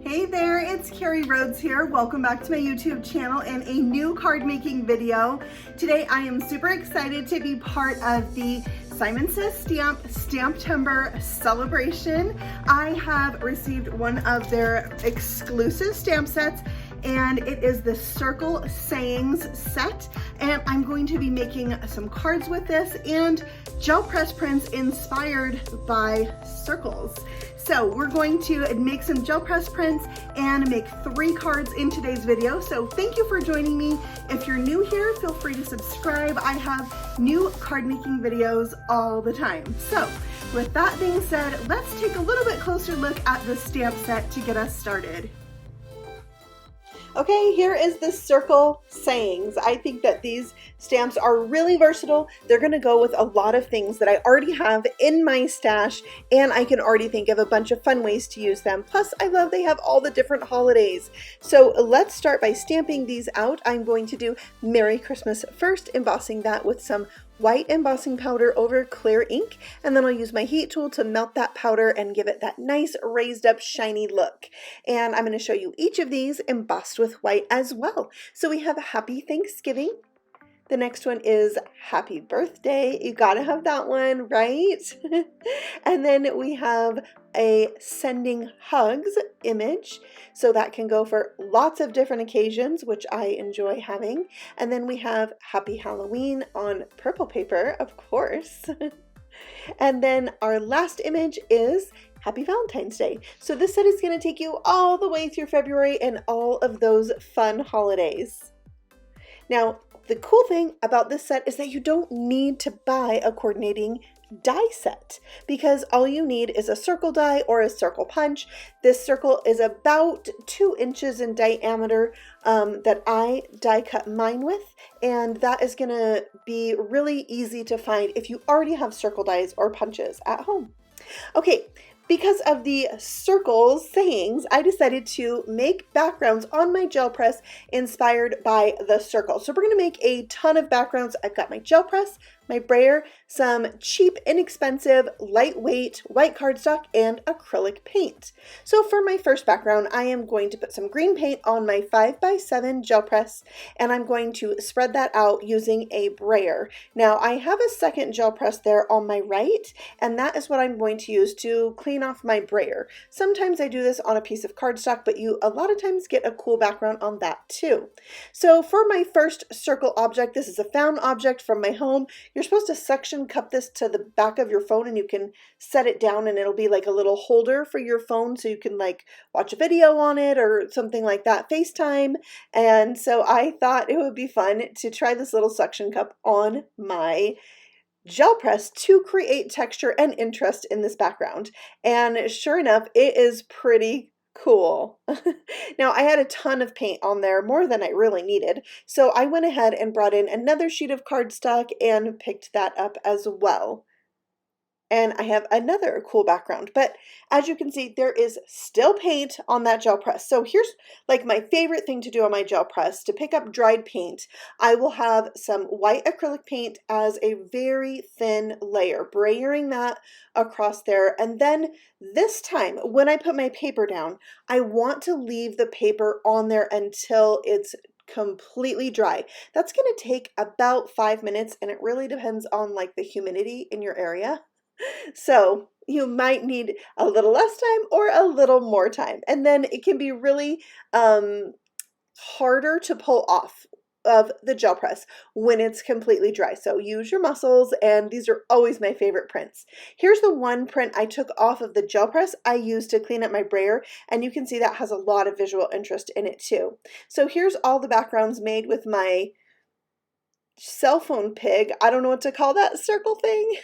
Hey there, it's Carrie Rhodes here. Welcome back to my YouTube channel and a new card making video. Today I am super excited to be part of the Simon Says Stamp STAMPtember celebration. I have received one of their exclusive stamp sets, and it is the Circle Sayings set, and I'm going to be making some cards with this and gel press prints inspired by circles. So we're going to make some gel press prints and make 3 cards in today's video. So thank you for joining me. If you're new here, feel free to subscribe. I have new card making videos all the time. So with that being said, let's take a little bit closer look at the stamp set to get us started. Okay, here is the Circle Sayings. I think that these stamps are really versatile. They're gonna go with a lot of things that I already have in my stash, and I can already think of a bunch of fun ways to use them. Plus, I love they have all the different holidays. So let's start by stamping these out. I'm going to do Merry Christmas first, embossing that with some white embossing powder over clear ink, and then I'll use my heat tool to melt that powder and give it that nice raised up shiny look. And I'm going to show you each of these embossed with white as well. So we have Happy Thanksgiving. The next one is Happy Birthday. You gotta have that one, right? And then we have a Sending Hugs image. So that can go for lots of different occasions, which I enjoy having. And then we have Happy Halloween on purple paper, of course. And then our last image is Happy Valentine's Day. So this set is gonna take you all the way through February and all of those fun holidays. Now, the cool thing about this set is that you don't need to buy a coordinating die set, because all you need is a circle die or a circle punch. This circle is about 2 inches in diameter that I die cut mine with, and that is gonna be really easy to find if you already have circle dies or punches at home. Okay. Because of the Circle Sayings, I decided to make backgrounds on my gel press inspired by the circle. So we're going to make a ton of backgrounds. I've got my gel press, my brayer, some cheap, inexpensive, lightweight white cardstock, and acrylic paint. So for my first background, I am going to put some green paint on my 5x7 gel press, and I'm going to spread that out using a brayer. Now I have a second gel press there on my right, and that is what I'm going to use to clean off my brayer. Sometimes I do this on a piece of cardstock, but you a lot of times get a cool background on that too. So for my first circle object, this is a found object from my home. You're supposed to suction cup this to the back of your phone, and you can set it down and it'll be like a little holder for your phone, so you can like watch a video on it or something like that, FaceTime. And so I thought it would be fun to try this little suction cup on my gel press to create texture and interest in this background. And sure enough, it is pretty cool. Now I had a ton of paint on there, more than I really needed, so I went ahead and brought in another sheet of cardstock and picked that up as well. And I have another cool background, but as you can see, there is still paint on that gel press. So here's like my favorite thing to do on my gel press: to pick up dried paint. I will have some white acrylic paint as a very thin layer, brayering that across there. And then this time, when I put my paper down, I want to leave the paper on there until it's completely dry. That's going to take about 5 minutes, and it really depends on like the humidity in your area. So you might need a little less time or a little more time. And then it can be really harder to pull off of the gel press when it's completely dry. So use your muscles, and these are always my favorite prints. Here's the one print I took off of the gel press I used to clean up my brayer, and you can see that has a lot of visual interest in it too. So here's all the backgrounds made with my cell phone pig. I don't know what to call that circle thing.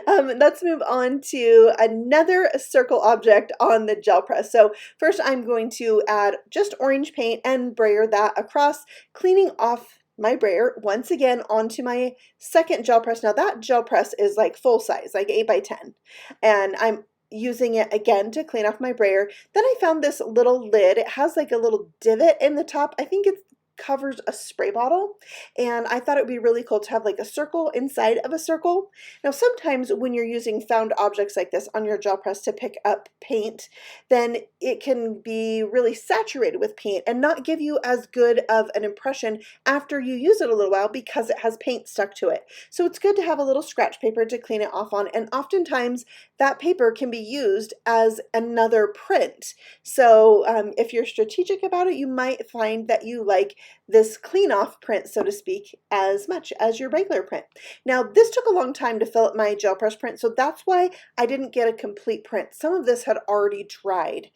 Let's move on to another circle object on the gel press. So first I'm going to add just orange paint and brayer that across, cleaning off my brayer once again onto my second gel press. Now that gel press is like full size, like 8x10, and I'm using it again to clean off my brayer. Then I found this little lid. It has like a little divot in the top. I think it's covers a spray bottle, and I thought it would be really cool to have like a circle inside of a circle. Now sometimes when you're using found objects like this on your gel press to pick up paint, then it can be really saturated with paint and not give you as good of an impression after you use it a little while because it has paint stuck to it. So it's good to have a little scratch paper to clean it off on, and oftentimes that paper can be used as another print. So if you're strategic about it, you might find that you like this clean off print, so to speak, as much as your regular print. Now this took a long time to fill up my gel press print, so that's why I didn't get a complete print. Some of this had already dried.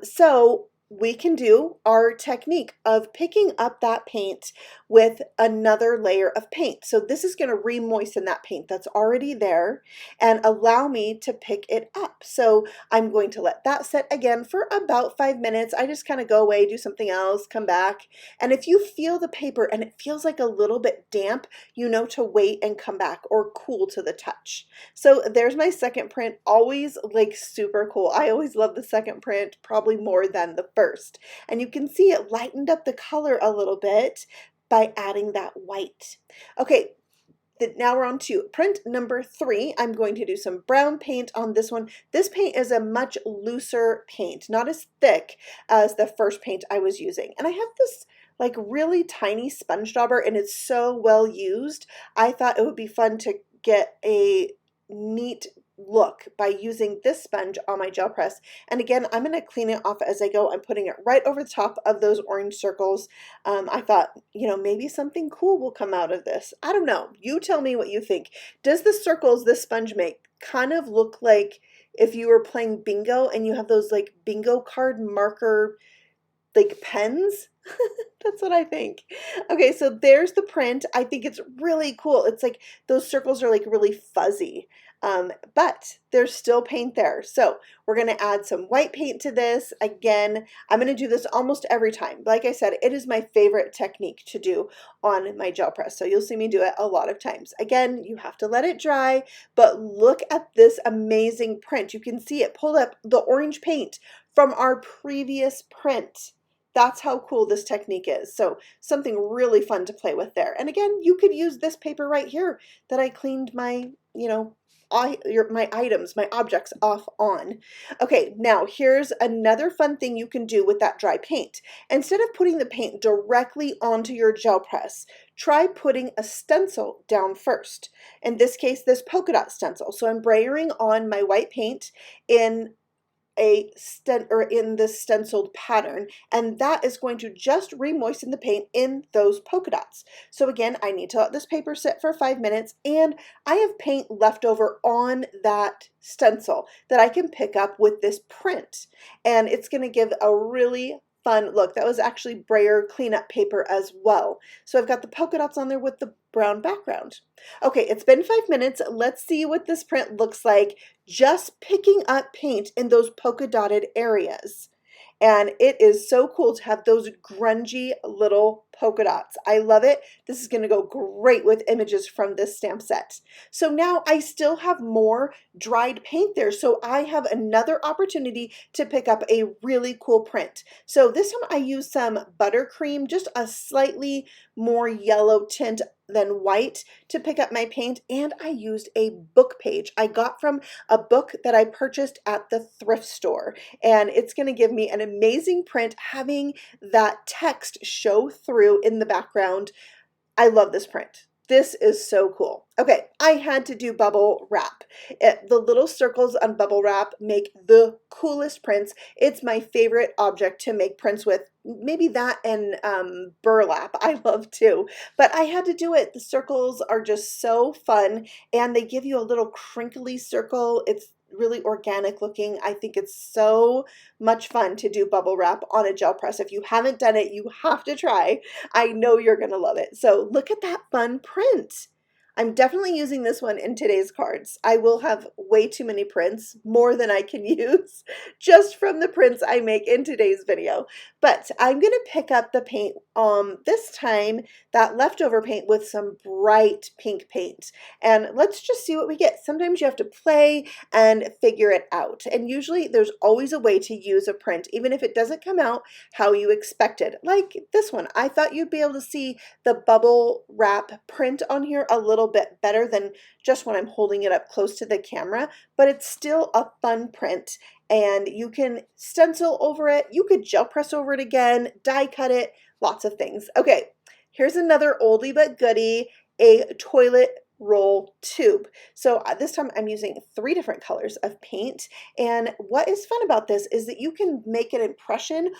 So we can do our technique of picking up that paint with another layer of paint. So this is going to re-moisten that paint that's already there and allow me to pick it up. So I'm going to let that set again for about 5 minutes. I just kind of go away, do something else, come back. And if you feel the paper and it feels like a little bit damp, you know to wait and come back, or cool to the touch. So there's my second print, always like super cool. I always love the second print, probably more than the first. And you can see it lightened up the color a little bit by adding that white. Okay, now we're on to print number 3. I'm going to do some brown paint on this one. This paint is a much looser paint, not as thick as the first paint I was using. And I have this like really tiny sponge dauber and it's so well used. I thought it would be fun to get a neat look by using this sponge on my gel press. And again, I'm going to clean it off as I go. I'm putting it right over the top of those orange circles. I thought, you know, maybe something cool will come out of this. I don't know. You tell me what you think. Does the circles this sponge make kind of look like if you were playing bingo and you have those like bingo card marker like pens? That's what I think. Okay, so there's the print. I think it's really cool. It's like those circles are like really fuzzy, but there's still paint there. So we're going to add some white paint to this. Again, I'm going to do this almost every time. Like I said, it is my favorite technique to do on my gel press. So you'll see me do it a lot of times. Again, you have to let it dry, but look at this amazing print. You can see it pulled up the orange paint from our previous print. That's how cool this technique is. So something really fun to play with there. And again, you could use this paper right here that I cleaned my, my items, my objects off on. Okay, now here's another fun thing you can do with that dry paint. Instead of putting the paint directly onto your gel press, try putting a stencil down first. In this case, this polka dot stencil. So I'm brayering on my white paint in this stenciled pattern, and that is going to just re-moisten the paint in those polka dots. So again, I need to let this paper sit for 5 minutes, and I have paint left over on that stencil that I can pick up with this print, and it's going to give a really fun look. That was actually Brayer cleanup paper as well. So I've got the polka dots on there with the brown background. Okay, it's been 5 minutes. Let's see what this print looks like just picking up paint in those polka dotted areas. And it is so cool to have those grungy little polka dots. I love it. This is going to go great with images from this stamp set. So now I still have more dried paint there, so I have another opportunity to pick up a really cool print. So this time I used some buttercream, just a slightly more yellow tint than white, to pick up my paint, and I used a book page I got from a book that I purchased at the thrift store, and it's going to give me an amazing print having that text show through in the background. I love this print. This is so cool. Okay, I had to do bubble wrap. The little circles on bubble wrap make the coolest prints. It's my favorite object to make prints with. Maybe that and burlap I love too. But I had to do it. The circles are just so fun, and they give you a little crinkly circle. It's really organic looking. I think it's so much fun to do bubble wrap on a gel press. If you haven't done it, you have to try. I know you're going to love it. So look at that fun print. I'm definitely using this one in today's cards. I will have way too many prints, more than I can use, just from the prints I make in today's video. But I'm going to pick up the paint, this time, that leftover paint with some bright pink paint. And let's just see what we get. Sometimes you have to play and figure it out. And usually there's always a way to use a print, even if it doesn't come out how you expected. Like this one, I thought you'd be able to see the bubble wrap print on here a little bit better than just when I'm holding it up close to the camera, but it's still a fun print, and you can stencil over it, you could gel press over it again, die cut it, lots of things. Okay, here's another oldie but goodie, a toilet roll tube. So this time I'm using 3 different colors of paint, and what is fun about this is that you can make an impression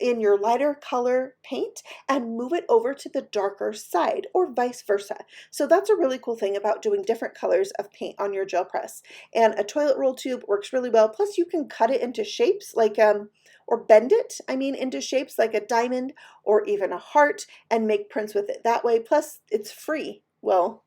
in your lighter color paint and move it over to the darker side, or vice versa. So that's a really cool thing about doing different colors of paint on your gel press. And a toilet roll tube works really well. Plus you can cut it into shapes like or bend it, into shapes like a diamond or even a heart, and make prints with it that way. Plus it's free. Well,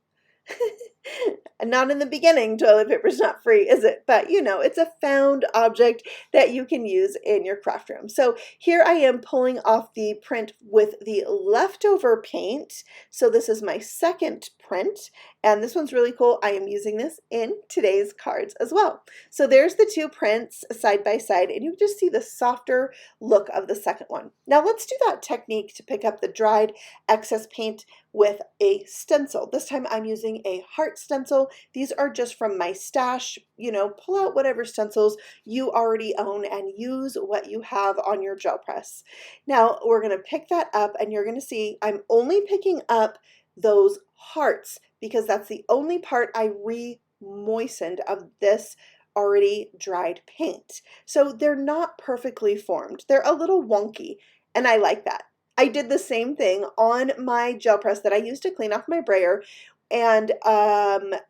not in the beginning, toilet paper is not free, is it? But you know, it's a found object that you can use in your craft room. So here I am pulling off the print with the leftover paint. So this is my second print, and this one's really cool. I am using this in today's cards as well. So there's the 2 prints side by side, and you can just see the softer look of the second one. Now let's do that technique to pick up the dried excess paint with a stencil. This time I'm using a heart stencil. These are just from my stash. You know, pull out whatever stencils you already own and use what you have on your gel press. Now we're going to pick that up, and you're going to see I'm only picking up those hearts because that's the only part I re-moistened of this already dried paint. So they're not perfectly formed. They're a little wonky, and I like that. I did the same thing on my gel press that I used to clean off my brayer, and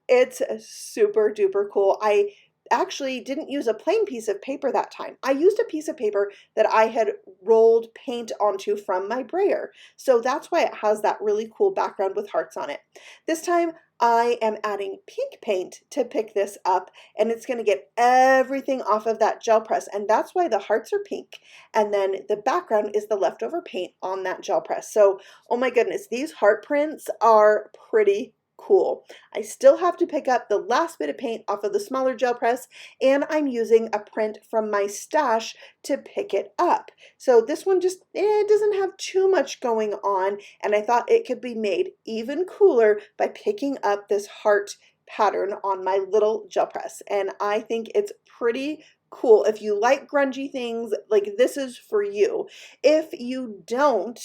it's super duper cool. I actually didn't use a plain piece of paper that time. I used a piece of paper that I had rolled paint onto from my brayer. So that's why it has that really cool background with hearts on it. This time I am adding pink paint to pick this up, and it's going to get everything off of that gel press, and that's why the hearts are pink, and then the background is the leftover paint on that gel press. So, oh my goodness, these heart prints are pretty cool. I still have to pick up the last bit of paint off of the smaller gel press, and I'm using a print from my stash to pick it up. So this one just it doesn't have too much going on, and I thought it could be made even cooler by picking up this heart pattern on my little gel press, and I think it's pretty cool. If you like grungy things, like this is for you. If you don't,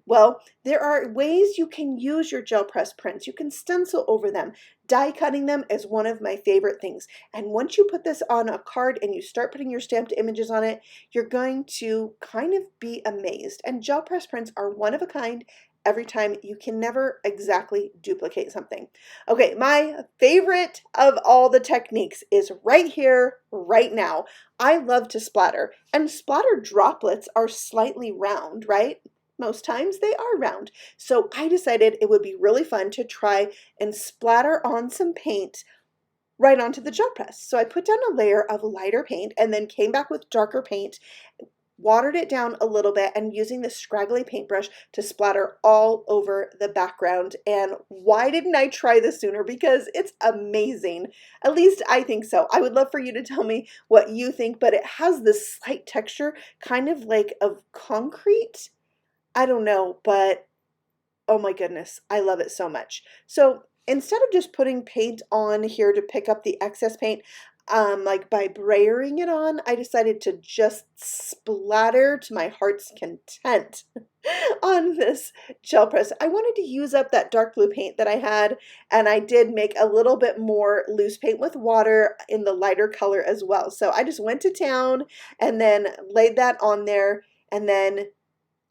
well, there are ways you can use your gel press prints. You can stencil over them. Die cutting them is one of my favorite things. And once you put this on a card and you start putting your stamped images on it, you're going to kind of be amazed. And gel press prints are one of a kind. Every time, you can never exactly duplicate something. Okay, my favorite of all the techniques is right here, right now. I love to splatter, and splatter droplets are slightly round, right? Most times they are round. So I decided it would be really fun to try and splatter on some paint right onto the gel press. So I put down a layer of lighter paint and then came back with darker paint, watered it down a little bit, and using this scraggly paintbrush to splatter all over the background. And why didn't I try this sooner? Because it's amazing. At least I think so. I would love for you to tell me what you think, but it has this slight texture, kind of like of concrete. I don't know, but oh my goodness, I love it so much. So instead of just putting paint on here to pick up the excess paint, like by brayering it on, I decided to just splatter to my heart's content on this gel press. I wanted to use up that dark blue paint that I had, and I did make a little bit more loose paint with water in the lighter color as well. So I just went to town and then laid that on there, and then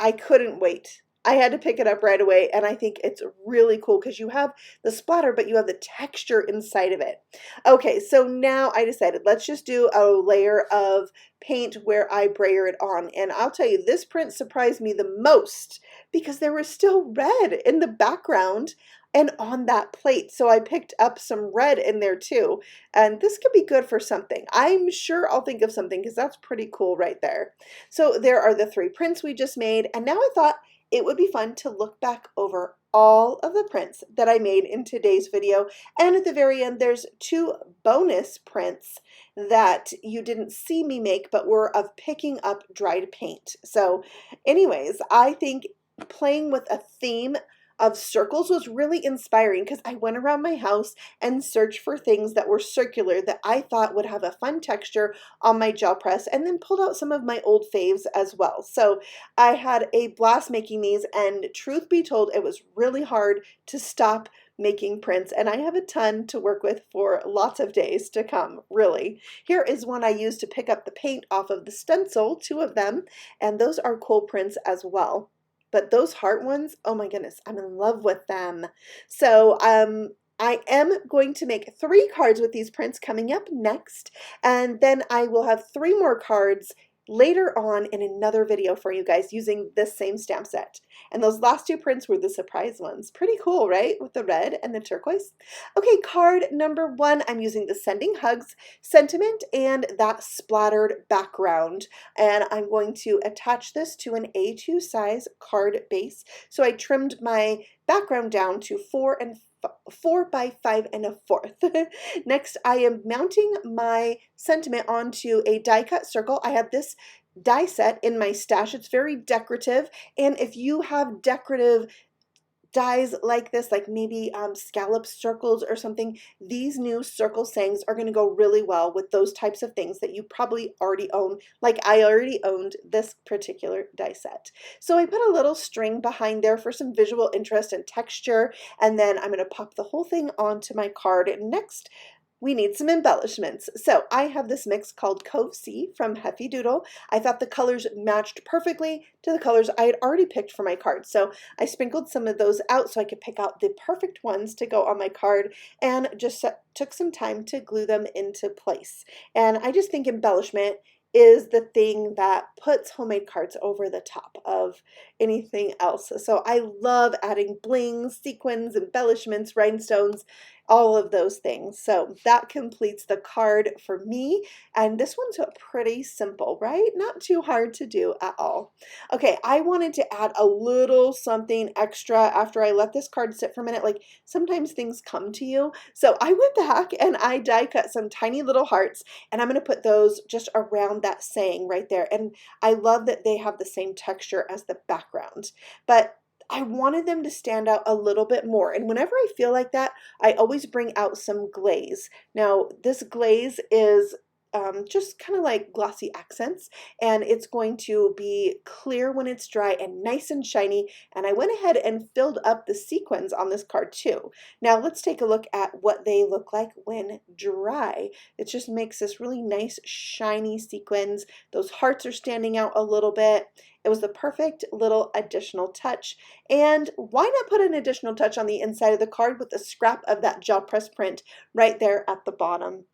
I couldn't wait. I had to pick it up right away, and I think it's really cool because you have the splatter, but you have the texture inside of it. Okay, so now I decided let's just do a layer of paint where I brayer it on, and I'll tell you, this print surprised me the most because there was still red in the background and on that plate. So I picked up some red in there too. And this could be good for something. I'm sure I'll think of something because that's pretty cool right there. So there are the 3 prints we just made. And now I thought it would be fun to look back over all of the prints that I made in today's video. And at the very end, there's 2 bonus prints that you didn't see me make, but were of picking up dried paint. So anyways, I think playing with a theme of circles was really inspiring because I went around my house and searched for things that were circular that I thought would have a fun texture on my gel press, and then pulled out some of my old faves as well. So I had a blast making these, and truth be told, it was really hard to stop making prints, and I have a ton to work with for lots of days to come, really. Here is one I used to pick up the paint off of the stencil, 2 of them, and those are cool prints as well. But those heart ones, oh my goodness, I'm in love with them. So I am going to make 3 cards with these prints coming up next, and then I will have 3 more cards later on in another video for you guys using this same stamp set. And those last 2 prints were the surprise ones. Pretty cool, right? With the red and the turquoise. Okay, card number 1, I'm using the Sending Hugs sentiment and that splattered background. And I'm going to attach this to an A2 size card base. So I trimmed my background down to 4 by 5 1/4. Next, I am mounting my sentiment onto a die cut circle. I have this die set in my stash. It's very decorative, and if you have decorative dies like this, like maybe scallop circles or something, these new circle sayings are going to go really well with those types of things that you probably already own. Like I already owned this particular die set. So I put a little string behind there for some visual interest and texture, and then I'm going to pop the whole thing onto my card. Next, we need some embellishments. So I have this mix called Cove Sea from Heffy Doodle. I thought the colors matched perfectly to the colors I had already picked for my card. So I sprinkled some of those out so I could pick out the perfect ones to go on my card, and just took some time to glue them into place. And I just think embellishment is the thing that puts homemade cards over the top of anything else. So I love adding blings, sequins, embellishments, rhinestones, all of those things. So that completes the card for me. And this one's pretty simple, right? Not too hard to do at all. Okay, I wanted to add a little something extra after I let this card sit for a minute. Like sometimes things come to you. So I went back and I die cut some tiny little hearts, and I'm going to put those just around that saying right there. And I love that they have the same texture as the background. But I wanted them to stand out a little bit more. And whenever I feel like that, I always bring out some glaze. Now, this glaze is just kind of like glossy accents, and it's going to be clear when it's dry and nice and shiny. And I went ahead and filled up the sequins on this card too. Now let's take a look at what they look like when dry. It just makes this really nice shiny sequins. Those hearts are standing out a little bit. It was the perfect little additional touch. And why not put an additional touch on the inside of the card with a scrap of that gel press print right there at the bottom?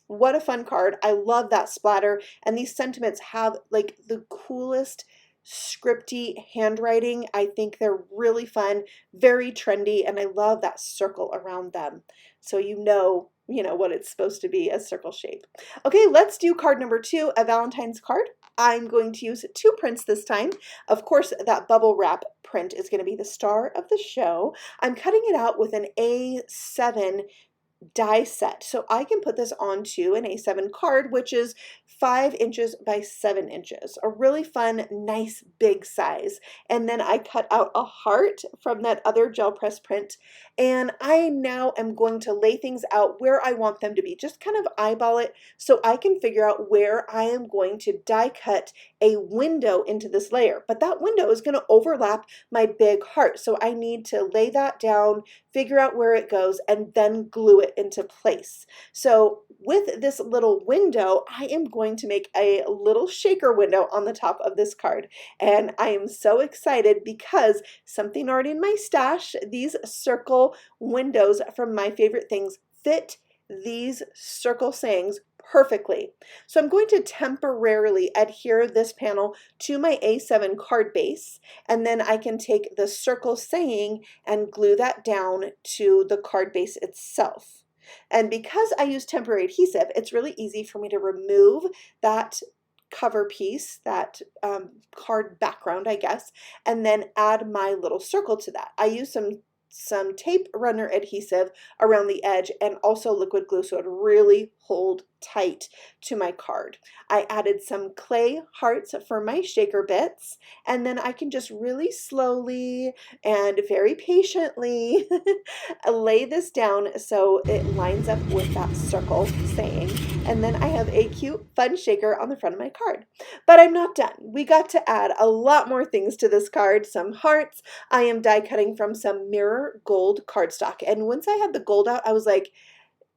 What a fun card. I love that splatter, and these sentiments have like the coolest scripty handwriting. I think they're really fun, very trendy, and I love that circle around them. So you know what it's supposed to be, a circle shape. Okay, let's do card number 2, a Valentine's card. I'm going to use 2 prints this time. Of course, that bubble wrap print is going to be the star of the show. I'm cutting it out with an A7 die set, so I can put this onto an A7 card, which is 5 inches by 7 inches, a really fun, nice, big size. And then I cut out a heart from that other gel press print, and I now am going to lay things out where I want them to be, just kind of eyeball it so I can figure out where I am going to die cut a window into this layer. But that window is going to overlap my big heart, so I need to lay that down, figure out where it goes, and then glue it into place. So with this little window, I am going to make a little shaker window on the top of this card. And I am so excited because something already in my stash, these circle windows from My Favorite Things, fit these circle sayings perfectly. So I'm going to temporarily adhere this panel to my A7 card base, and then I can take the circle saying and glue that down to the card base itself. And because I use temporary adhesive, it's really easy for me to remove that cover piece, that card background, I guess, and then add my little circle to that. I use some tape runner adhesive around the edge and also liquid glue so it really hold tight to my card. I added some clay hearts for my shaker bits, and then I can just really slowly and very patiently lay this down so it lines up with that circle saying, and then I have a cute fun shaker on the front of my card. But I'm not done. We got to add a lot more things to this card, some hearts. I am die cutting from some mirror gold cardstock, and once I had the gold out, I was like,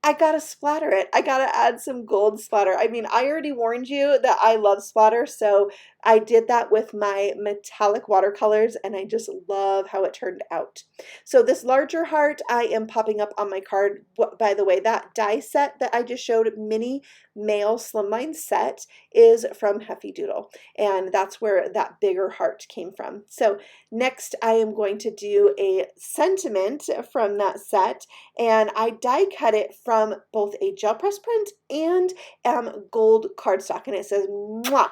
I gotta splatter it. I gotta add some gold splatter. I mean, I already warned you that I love splatter, so I did that with my metallic watercolors, and I just love how it turned out. So this larger heart I am popping up on my card. By the way, that die set that I just showed, mini male slimline set, is from Heffy Doodle, and that's where that bigger heart came from. So next I am going to do a sentiment from that set, and I die cut it from both a gel press print and gold cardstock, and it says "Mwah."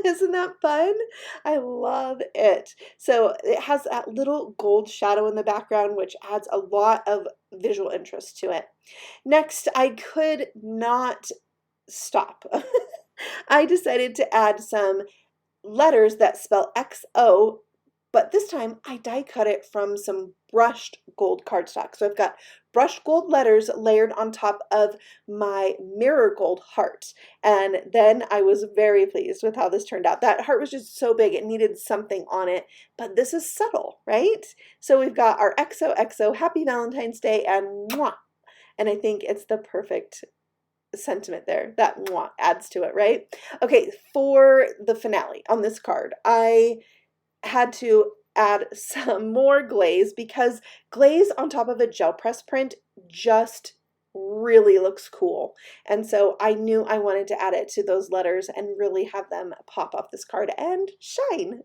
Isn't that fun? I love it. So it has that little gold shadow in the background, which adds a lot of visual interest to it. Next, I could not stop. I decided to add some letters that spell XO, but this time I die cut it from some brushed gold cardstock. So I've got brushed gold letters layered on top of my mirror gold heart. And then I was very pleased with how this turned out. That heart was just so big, it needed something on it, but this is subtle, right? So we've got our XOXO, Happy Valentine's Day, and mwah. And I think it's the perfect sentiment there. That mwah adds to it, right? Okay, for the finale on this card, I had to add some more glaze because glaze on top of a gel press print just really looks cool. And so I knew I wanted to add it to those letters and really have them pop off this card and shine.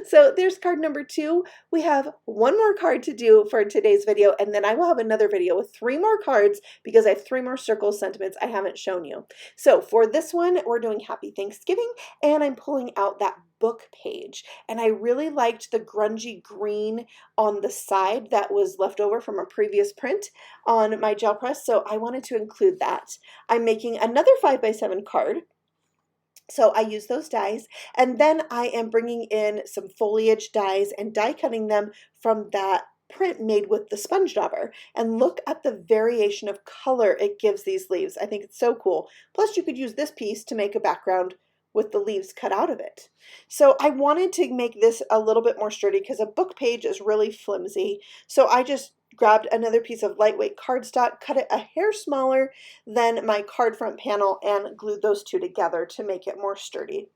So there's card number 2. We have one more card to do for today's video, and then I will have another video with 3 more cards because I have 3 more circle sentiments I haven't shown you. So for this one, we're doing Happy Thanksgiving, and I'm pulling out that book page, and I really liked the grungy green on the side that was left over from a previous print on my gel press, so I wanted to include that. I'm making another 5x7 card, so I use those dies, and then I am bringing in some foliage dies and die cutting them from that print made with the sponge dauber, and look at the variation of color it gives these leaves. I think it's so cool. Plus you could use this piece to make a background with the leaves cut out of it. So I wanted to make this a little bit more sturdy because a book page is really flimsy. So I just grabbed another piece of lightweight cardstock, cut it a hair smaller than my card front panel, and glued those two together to make it more sturdy.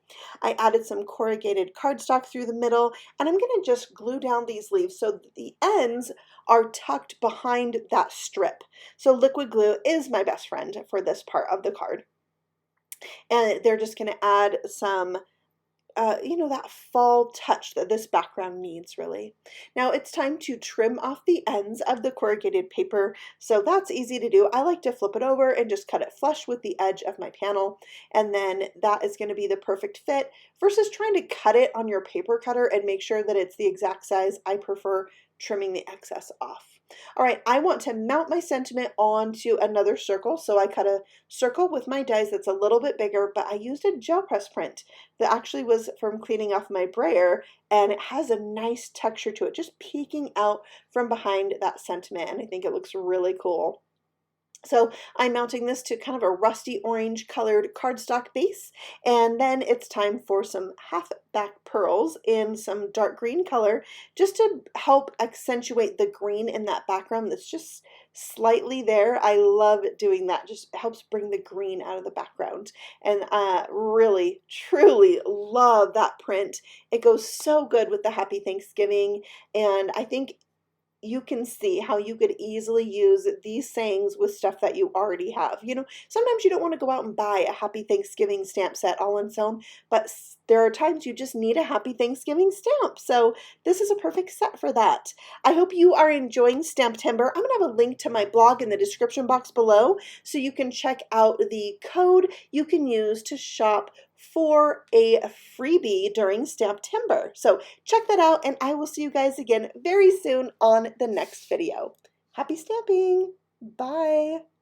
I added some corrugated cardstock through the middle, and I'm going to just glue down these leaves so that the ends are tucked behind that strip. So liquid glue is my best friend for this part of the card. And they're just going to add some, that fall touch that this background needs, really. Now it's time to trim off the ends of the corrugated paper, so that's easy to do. I like to flip it over and just cut it flush with the edge of my panel, and then that is going to be the perfect fit versus trying to cut it on your paper cutter and make sure that it's the exact size. I prefer trimming the excess off. All right, I want to mount my sentiment onto another circle, so I cut a circle with my dies that's a little bit bigger, but I used a gel press print that actually was from cleaning off my brayer, and it has a nice texture to it, just peeking out from behind that sentiment, and I think it looks really cool. So I'm mounting this to kind of a rusty orange colored cardstock base, and then it's time for some half back pearls in some dark green color just to help accentuate the green in that background that's just slightly there. I love doing that, just helps bring the green out of the background, and really truly love that print. It goes so good with the Happy Thanksgiving, and I think you can see how you could easily use these sayings with stuff that you already have. You know, sometimes you don't want to go out and buy a Happy Thanksgiving stamp set all on its own, but there are times you just need a Happy Thanksgiving stamp. So this is a perfect set for that. I hope you are enjoying STAMPtember. I'm going to have a link to my blog in the description box below so you can check out the code you can use to shop for a freebie during STAMPtember. So check that out, and I will see you guys again very soon on the next video. Happy stamping! Bye!